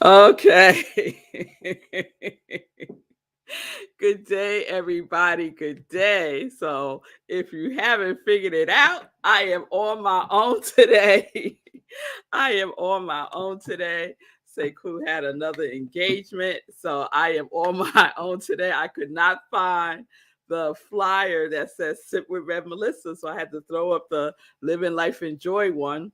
Okay. Good day, everybody. Good day. So, if you haven't figured it out, I am on my own today. I am on my own today. Sekou had another engagement, so I am on my own today. I could not find the flyer that says "Sip with Rev Melissa," so I had to throw up the "Living Life Enjoy" one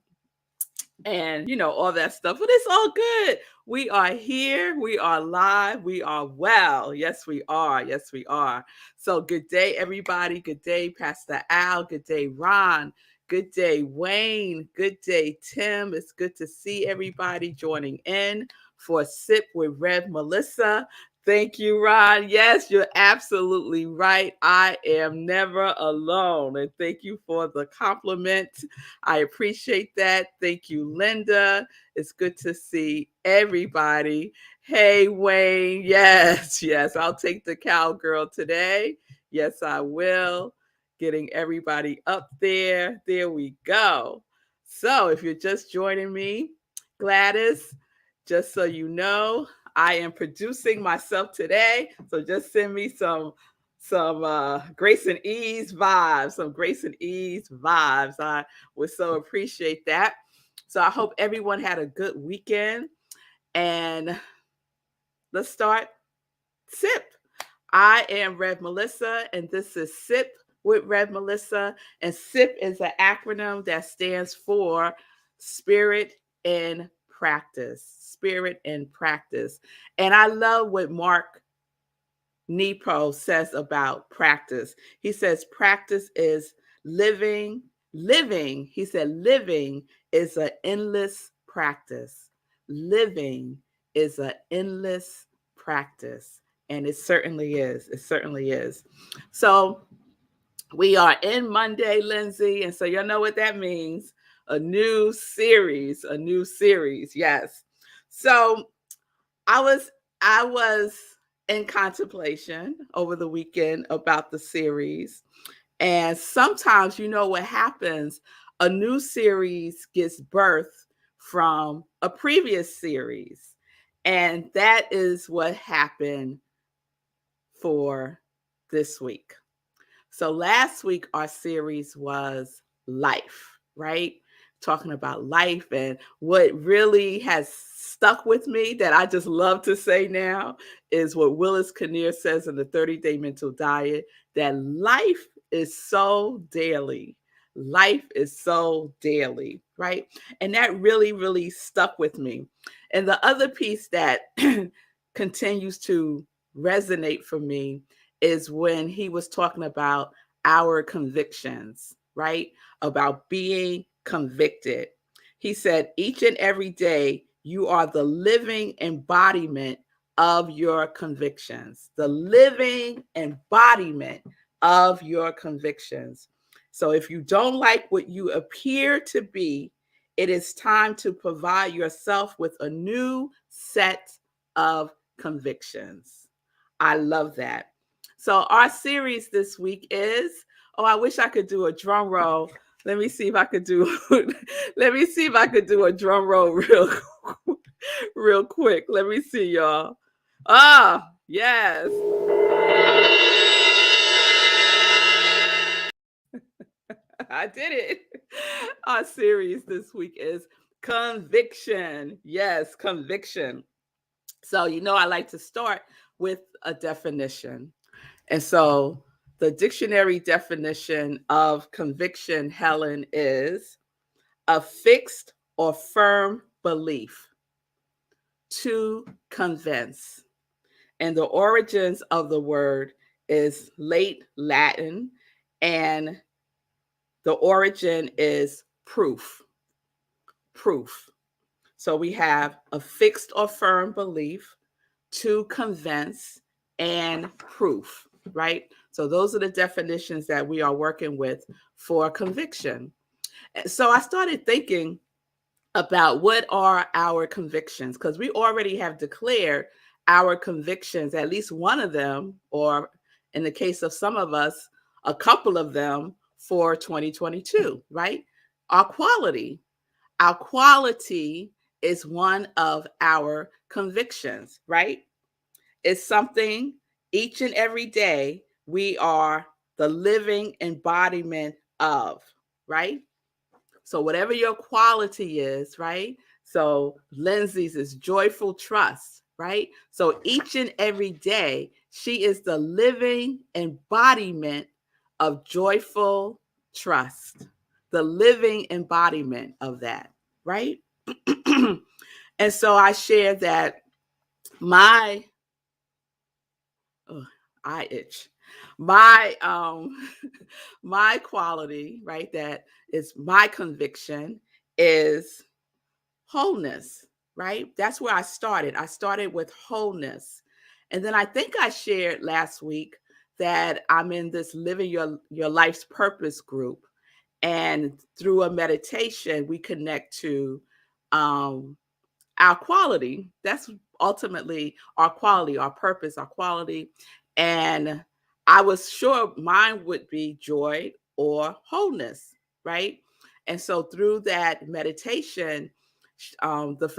and all that stuff, but it's all good. We are here, we are live, we are well. Yes we are, yes we are. So good day everybody, good day Pastor Al, good day Ron, good day Wayne, good day Tim. It's good to see everybody joining in for Sip with Rev Melissa. Thank you, Ron. Yes, you're absolutely right. I am never alone. And thank you for the compliment. I appreciate that. Thank you, Linda. It's good to see everybody. Hey, Wayne. Yes, yes, I'll take the cowgirl today. Yes, I will. Getting everybody up there. There we go. So, if you're just joining me, Gladys, just so you know, I am producing myself today. So just send me some grace and ease vibes, some grace and ease vibes. I would so appreciate that. So I hope everyone had a good weekend. And let's start SIP. I am Rev Melissa, and this is SIP with Rev Melissa. And SIP is an acronym that stands for Spirit in Practice. Spirit in Practice. And I love what Mark Nepo says about practice. He says practice is living, living. He said living is an endless practice. Living is an endless practice. And it certainly is. It certainly is. So we are in Monday, Lindsay. And so you know what that means. A new series, a new series. Yes. So I was I was in contemplation over the weekend about the series. And sometimes you know what happens, a new series gets birth from a previous series. And that is what happened for this week. So last week, our series was life, right? Talking about life. And what really has stuck with me that I just love to say now is what Willis Kinnear says in the 30-Day Mental Diet, that life is so daily. Life is so daily, right? And that really, really stuck with me. And the other piece that continues to resonate for me is when he was talking about our convictions, right? About being convicted. He said, each and every day, you are the living embodiment of your convictions, the living embodiment of your convictions. So if you don't like what you appear to be, it is time to provide yourself with a new set of convictions. I love that. So our series this week is, oh, I wish I could do a drum roll. Let me see if I could do let me see if I could do a drum roll real quick. Let me see y'all. Ah, yes. I did it. Our series this week is conviction. Yes, conviction. So, I like to start with a definition. And so the dictionary definition of conviction, Helen, is a fixed or firm belief, to convince. And the origins of the word is late Latin, and the origin is proof. Proof. So we have a fixed or firm belief, to convince, and proof, right? So those are the definitions that we are working with for conviction. So I started thinking about what are our convictions, because we already have declared our convictions, at least one of them, or in the case of some of us, a couple of them for 2022, right? Our quality. Our quality is one of our convictions, right? It's something each and every day we are the living embodiment of, right? So whatever your quality is, right? So Lindsay's is joyful trust, right? So each and every day, she is the living embodiment of joyful trust, the living embodiment of that, right? And so I share that my oh, I itch. My my quality, right? That is my conviction is wholeness, right? That's where I started. I started with wholeness. And then I think I shared last week that I'm in this living your life's purpose group. And through a meditation, we connect to um our quality. That's ultimately our quality, our purpose, our quality. And I was sure mine would be joy or wholeness, right? And so through that meditation, the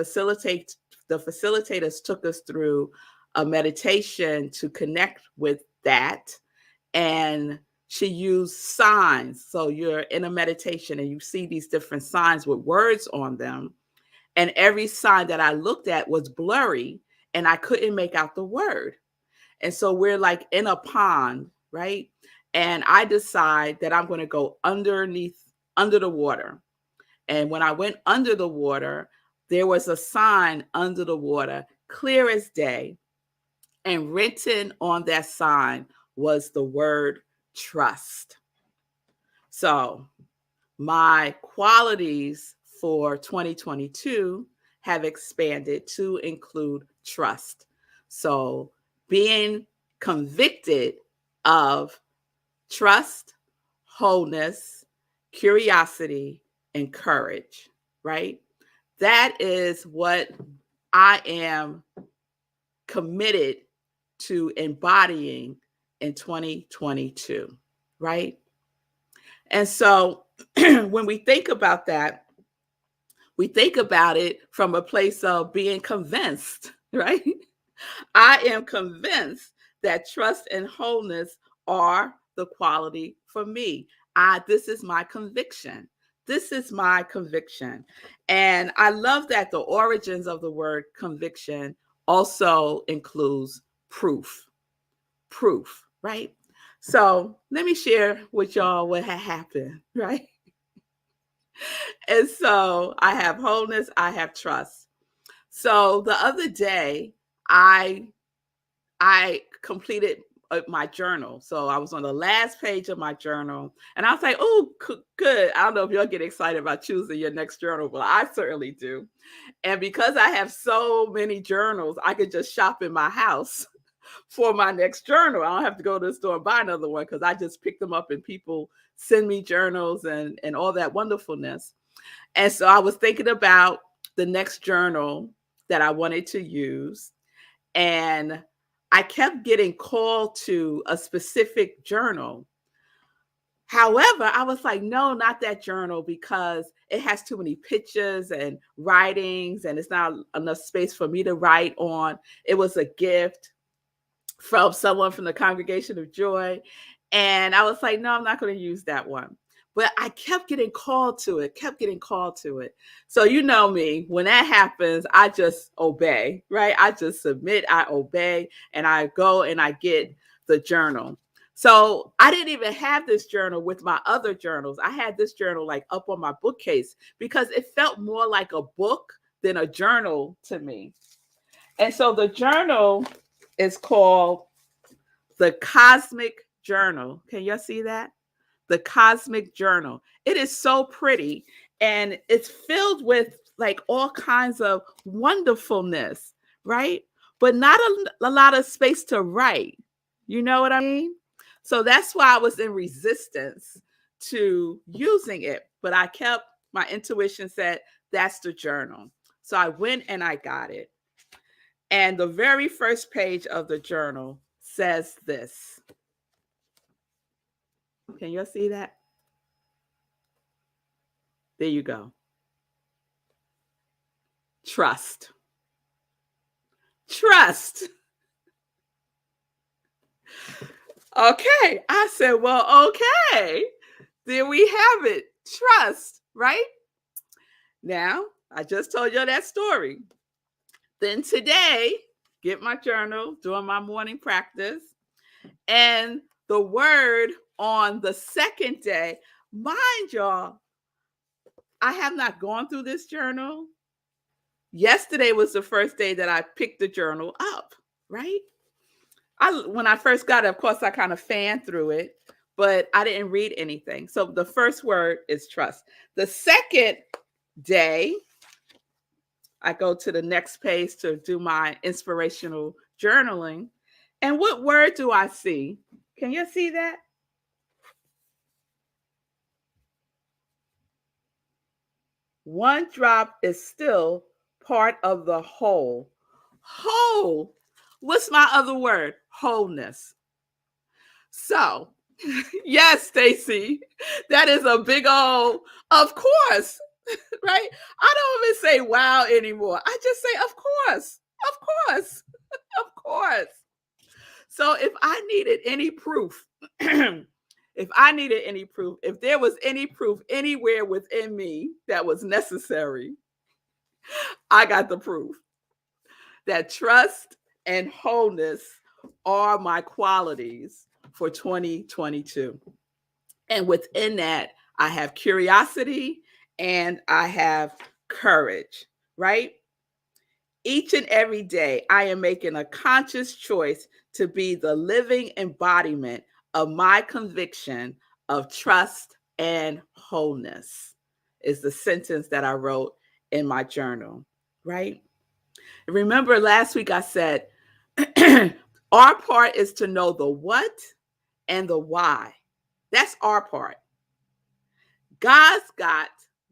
facilitators took us through a meditation to connect with that, and she used signs. So you're in a meditation and you see these different signs with words on them, and every sign that I looked at was blurry and I couldn't make out the word. And so we're like in a pond, right? And I decide that I'm going to go under the water. And when I went under the water, there was a sign under the water, clear as day. And written on that sign was the word trust. So my qualities for 2022 have expanded to include trust. So being convicted of trust, wholeness, curiosity, and courage, right? That is what I am committed to embodying in 2022, right? And so when we think about that, we think about it from a place of being convinced, right? I am convinced that trust and wholeness are the quality for me. This is my conviction. This is my conviction. And I love that the origins of the word conviction also includes proof. Proof, right? So let me share with y'all what had happened, right? And so I have wholeness, I have trust. So the other day, I completed my journal. So I was on the last page of my journal, and I was like, "Oh, good." I don't know if you'll get excited about choosing your next journal, but I certainly do. And because I have so many journals, I could just shop in my house for my next journal. I don't have to go to the store and buy another one because I just pick them up and people send me journals and all that wonderfulness. And so I was thinking about the next journal that I wanted to use. And I kept getting called to a specific journal. However, I was like, no, not that journal because it has too many pictures and writings, and it's not enough space for me to write on. It was a gift from someone from the Congregation of Joy. And I was like, no, I'm not going to use that one. But I kept getting called to it, kept getting called to it. So, you know me, when that happens, I just obey, right? I just submit, I obey, and I go and I get the journal. So I didn't even have this journal with my other journals. I had this journal like up on my bookcase because it felt more like a book than a journal to me. And so the journal is called the Cosmic Journal. Can y'all see that? The Cosmic Journal. It is so pretty and it's filled with like all kinds of wonderfulness, right? But not a lot of space to write. You know what I mean? So that's why I was in resistance to using it. But my intuition said, that's the journal. So I went and I got it. And the very first page of the journal says this. Can you see that? There you go. Trust. Trust. Okay. I said, well, okay. There we have it. Trust, right? Now, I just told you that story. Then today, get my journal, doing my morning practice. And the word on the second day, mind y'all, I have not gone through this journal. Yesterday was the first day that I picked the journal up, right? When I first got it, of course, I kind of fanned through it, but I didn't read anything. So the first word is trust. The second day, I go to the next page to do my inspirational journaling. And what word do I see? Can you see that? One drop is still part of the whole. Whole. What's my other word? Wholeness. So, yes, Stacy, that is a big old, of course, right? I don't even say wow anymore. I just say, of course, of course, of course. So if I needed any proof, if there was any proof anywhere within me that was necessary, I got the proof that trust and wholeness are my qualities for 2022. And within that, I have curiosity and I have courage, right? Each and every day, I am making a conscious choice to be the living embodiment of my conviction of trust and wholeness, is the sentence that I wrote in my journal, right? Remember last week I said, our part is to know the what and the why. That's our part. God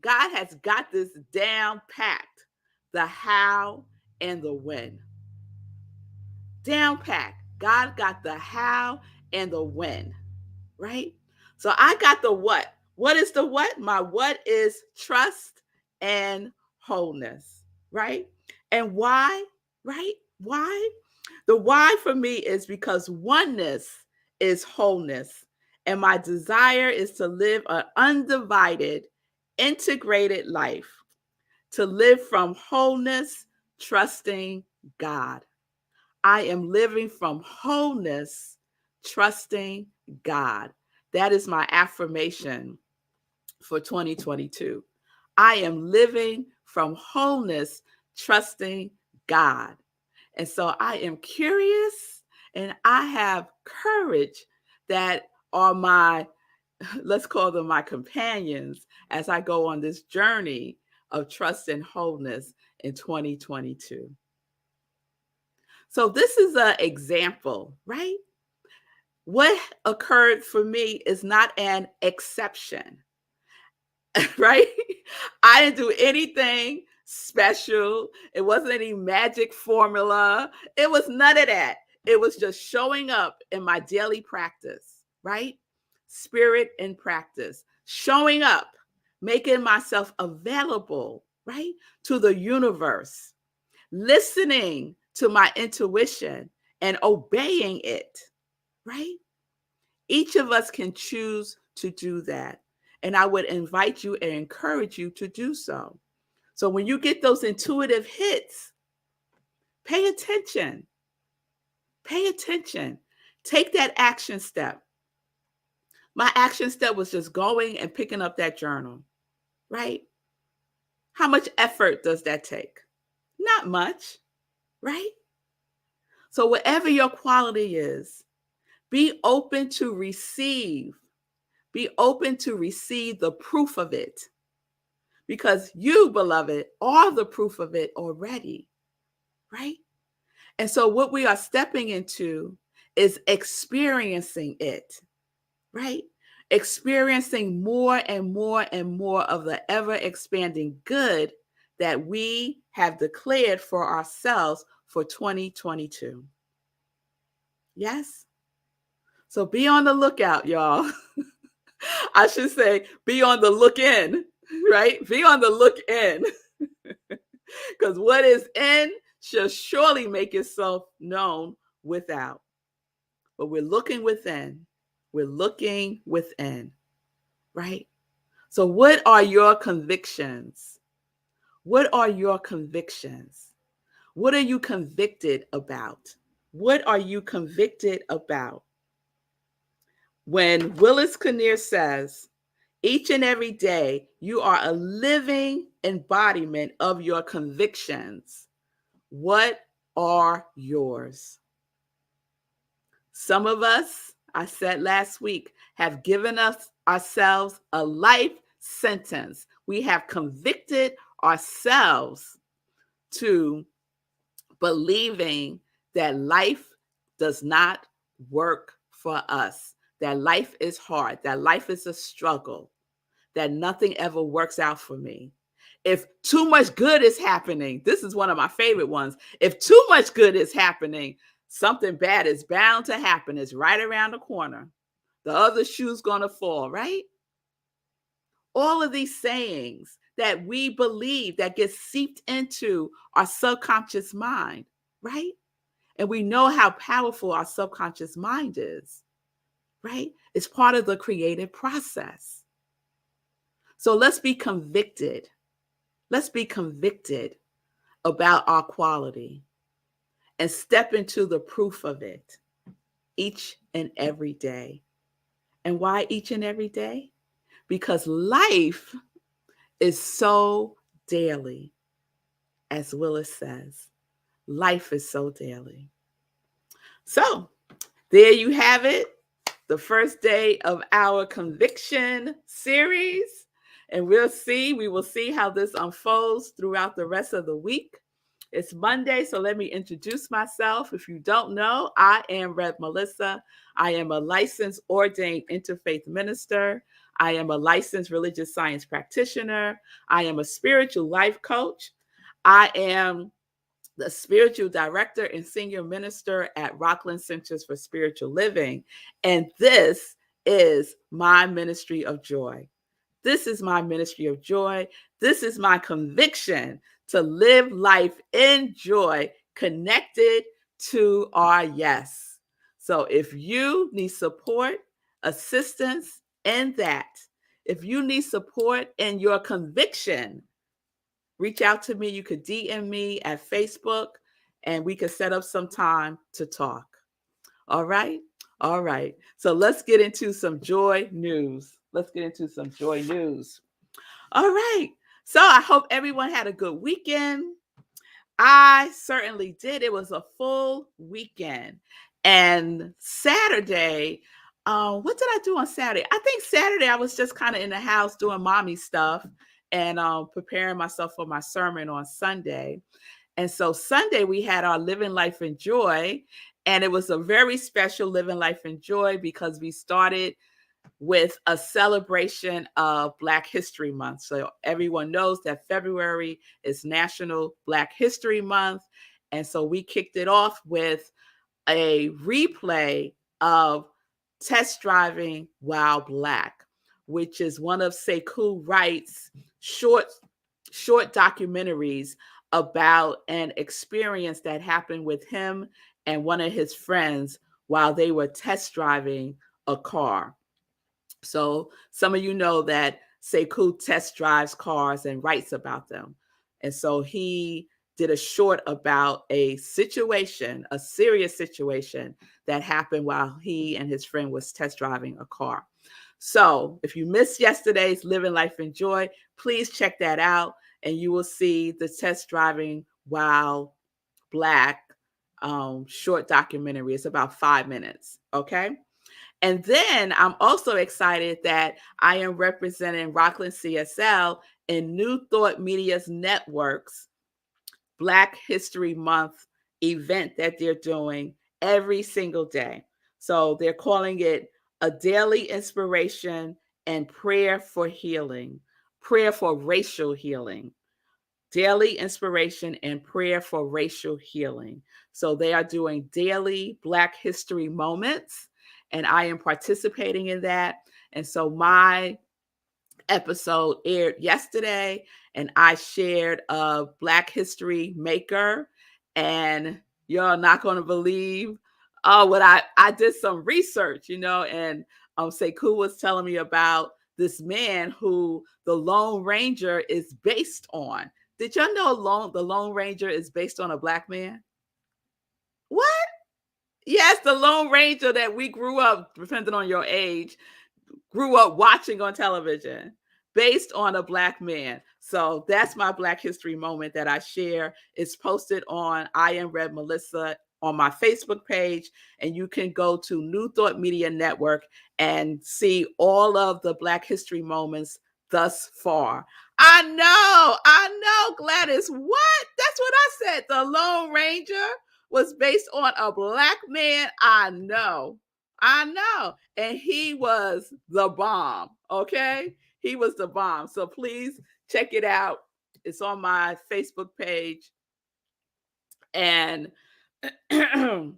has got this down packed, the how and the when. Down packed. God got the how and the when, right? So I got the what. What is the what? My what is trust and wholeness, right? And why, right? Why? The why for me is because oneness is wholeness. And my desire is to live an undivided, integrated life, to live from wholeness, trusting God. I am living from wholeness, trusting God. That is my affirmation for 2022. I am living from wholeness, trusting God. And so I am curious and I have courage that are my, let's call them my companions as I go on this journey of trust and wholeness in 2022. So this is an example, right? What occurred for me is not an exception, right? I didn't do anything special. It wasn't any magic formula. It was none of that. It was just showing up in my daily practice, right? Spirit in practice, showing up, making myself available, right? To the universe, listening to my intuition and obeying it, right? Each of us can choose to do that. And I would invite you and encourage you to do so. So when you get those intuitive hits, pay attention. Pay attention. Take that action step. My action step was just going and picking up that journal, right? How much effort does that take? Not much, right? So whatever your quality is, be open to receive. Be open to receive the proof of it. Because you, beloved, are the proof of it already, right? And so what we are stepping into is experiencing it, right? Experiencing more and more and more of the ever expanding good that we have declared for ourselves for 2022. Yes? So be on the lookout, y'all. I should say, be on the look in, right? Be on the look in Because what is in shall surely make itself known without. But we're looking within. We're looking within, right? So, what are your convictions? What are your convictions? What are you convicted about? What are you convicted about? When Willis Kinnear says, each and every day, you are a living embodiment of your convictions. What are yours? Some of us, I said last week, have given us ourselves a life sentence. We have convicted ourselves to believing that life does not work for us, that life is hard, that life is a struggle, that nothing ever works out for me. If too much good is happening, this is one of my favorite ones. If too much good is happening, something bad is bound to happen. It's right around the corner. The other shoe's going to fall, right? All of these sayings that we believe that get seeped into our subconscious mind, right? And we know how powerful our subconscious mind is, right? It's part of the creative process. So let's be convicted. Let's be convicted about our quality and step into the proof of it each and every day. And why each and every day? Because life is so daily, as Willis says. Life is so daily. So there you have it, the first day of our conviction series. And we will see how this unfolds throughout the rest of the week. It's Monday, so let me introduce myself. If you don't know, I am Rev Melissa. I am a licensed ordained interfaith minister. I am a licensed religious science practitioner. I am a spiritual life coach. I am the spiritual director and senior minister at Rockland Centers for Spiritual Living. And this is my ministry of joy. This is my ministry of joy. This is my conviction to live life in joy, connected to our yes. So if you need support, assistance in that, if you need support in your conviction, reach out to me. You could DM me at Facebook and we could set up some time to talk. All right. All right. So let's get into some joy news. All right. So I hope everyone had a good weekend. I certainly did. It was a full weekend. And Saturday, what did I do on Saturday? I think Saturday I was just kind of in the house doing mommy stuff and preparing myself for my sermon on Sunday. And so Sunday we had our Living Life in Joy. And it was a very special Living Life in Joy because we started with a celebration of Black History Month. So everyone knows that February is National Black History Month. And so we kicked it off with a replay of Test Driving While Black, which is one of Sekou Wright's short documentaries about an experience that happened with him and one of his friends while they were test driving a car. So some of you know that Sekou test drives cars and writes about them. And so he did a short about a situation, a serious situation that happened while he and his friend was test driving a car. So if you missed yesterday's Living Life in Joy, please check that out and you will see the Test Driving While Black short documentary. It's about 5 minutes, okay? And then I'm also excited that I am representing Rockland CSL in New Thought Media's network's Black History Month event that they're doing every single day. So they're calling it a daily inspiration and prayer for healing, prayer for racial healing. Daily inspiration and prayer for racial healing. So they are doing daily Black history moments, and I am participating in that. And so my episode aired yesterday, and I shared a Black History maker, and you're not going to believe what I did some research, and Sekou was telling me about this man who the Lone Ranger is based on. Did y'all know the Lone Ranger is based on a Black man? What? Yes, the Lone Ranger that we grew up, depending on your age, grew up watching on television, based on a Black man. So that's my Black History moment that I share. It's posted on I Am Rev Melissa on my Facebook page, and you can go to New Thought Media Network and see all of the Black History moments thus far. I know, Gladys. What? That's what I said. The Lone Ranger was based on a Black man. I know. And he was the bomb. Okay. He was the bomb. So please check it out. It's on my Facebook page. And and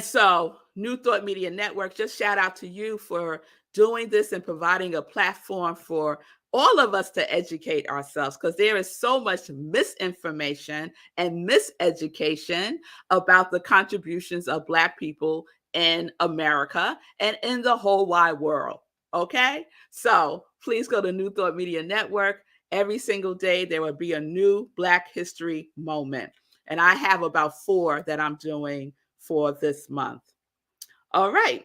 so, New Thought Media Network, just shout out to you for doing this and providing a platform for all of us to educate ourselves, because there is so much misinformation and miseducation about the contributions of Black people in America and in the whole wide world. Okay? So, please go to New Thought Media Network. Every single day, there will be a new Black History moment. And I have about 4 that I'm doing for this month. All right.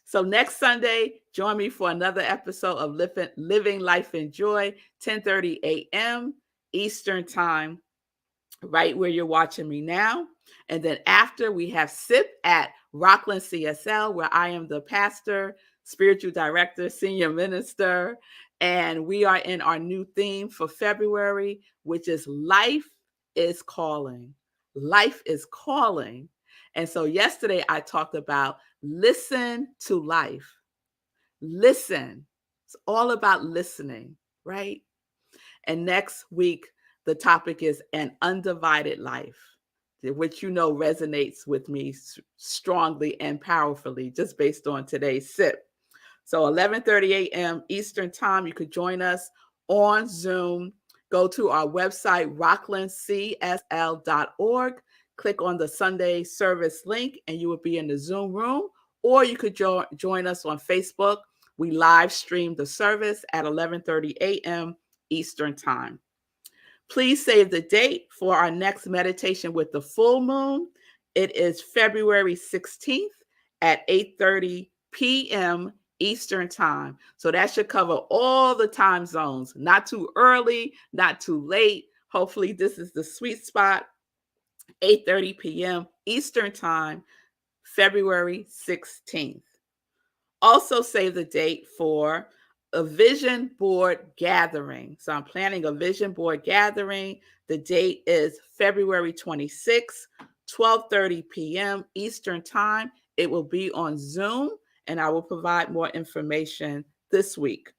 So next Sunday, join me for another episode of Living Life in Joy, 10:30 a.m. Eastern Time, right where you're watching me now. And then after, we have SIP at Rockland CSL, where I am the pastor, spiritual director, senior minister. And we are in our new theme for February, which is Life is Calling. Life is Calling. And so yesterday I talked about listen to life. Listen. It's all about listening, right? And next week, the topic is an undivided life, which resonates with me strongly and powerfully, just based on today's SIP. So 11:30 a.m. Eastern Time, you could join us on Zoom. Go to our website, rocklandcsl.org. Click on the Sunday service link, and you will be in the Zoom room. Or you could join us on Facebook. We live stream the service at 11:30 a.m. Eastern Time. Please save the date for our next meditation with the full moon. It is February 16th at 8:30 p.m. Eastern Time. So that should cover all the time zones. Not too early, not too late. Hopefully this is the sweet spot. 8:30 p.m. Eastern Time, February 16th. Also save the date for a vision board gathering. So I'm planning a vision board gathering. The date is February 26th, 12:30 p.m. Eastern Time. It will be on Zoom, and I will provide more information this week.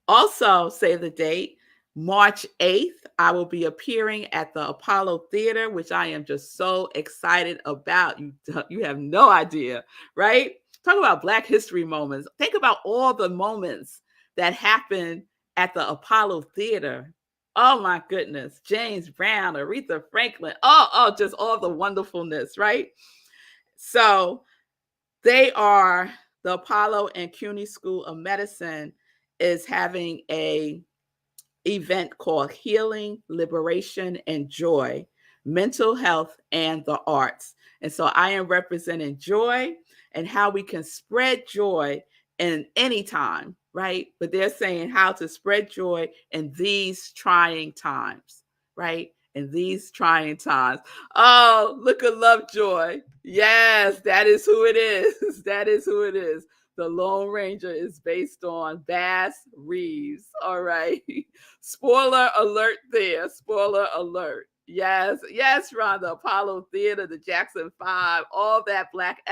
Also, save the date, March 8th, I will be appearing at the Apollo Theater, which I am just so excited about. You have no idea, right? Talk about Black History moments. Think about all the moments that happened at the Apollo Theater. Oh my goodness. James Brown, Aretha Franklin. Just all the wonderfulness, right? So the Apollo and CUNY School of Medicine is having a event called Healing, Liberation, and Joy, Mental Health and the Arts. And so I am representing joy and how we can spread joy in any time, right? But they're saying how to spread joy in these trying times, right? In these trying times. Oh, look at Lovejoy. Yes, that is who it is. That is who it is. The Lone Ranger is based on Bass Reeves. All right. Spoiler alert there. Spoiler alert. Yes, Ron, the Apollo Theater, the Jackson 5, all that Black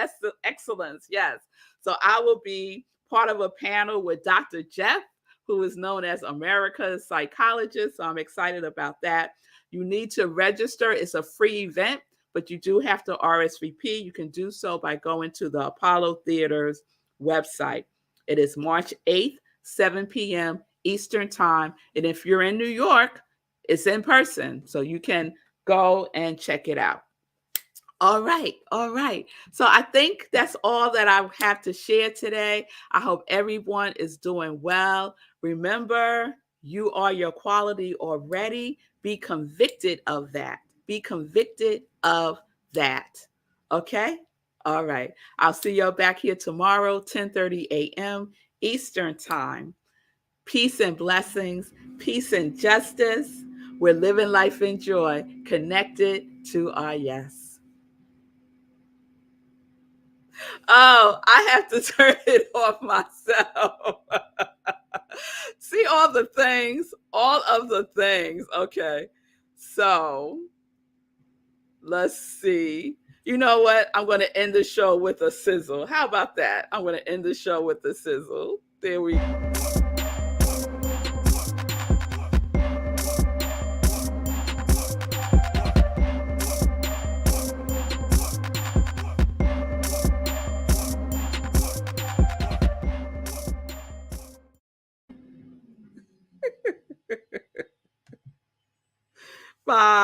excellence. Yes. So I will be part of a panel with Dr. Jeff, who is known as America's psychologist. So I'm excited about that. You need to register. It's a free event, but you do have to RSVP. You can do so by going to the Apollo Theater's website. It is March 8th, 7 p.m. Eastern Time. And if you're in New York, it's in person. So you can go and check it out. All right. All right. So I think that's all that I have to share today. I hope everyone is doing well. Remember, you are your quality already. Be convicted of that. Be convicted of that. Okay? All right. I'll see y'all back here tomorrow, 10:30 a.m. Eastern Time. Peace and blessings, peace and justice. We're living life in joy, connected to our yes. Oh, I have to turn it off myself. See all the things, all of the things. Okay. So let's see. You know what? I'm going to end the show with a sizzle. How about that? I'm going to end the show with a sizzle. There we go. Bye.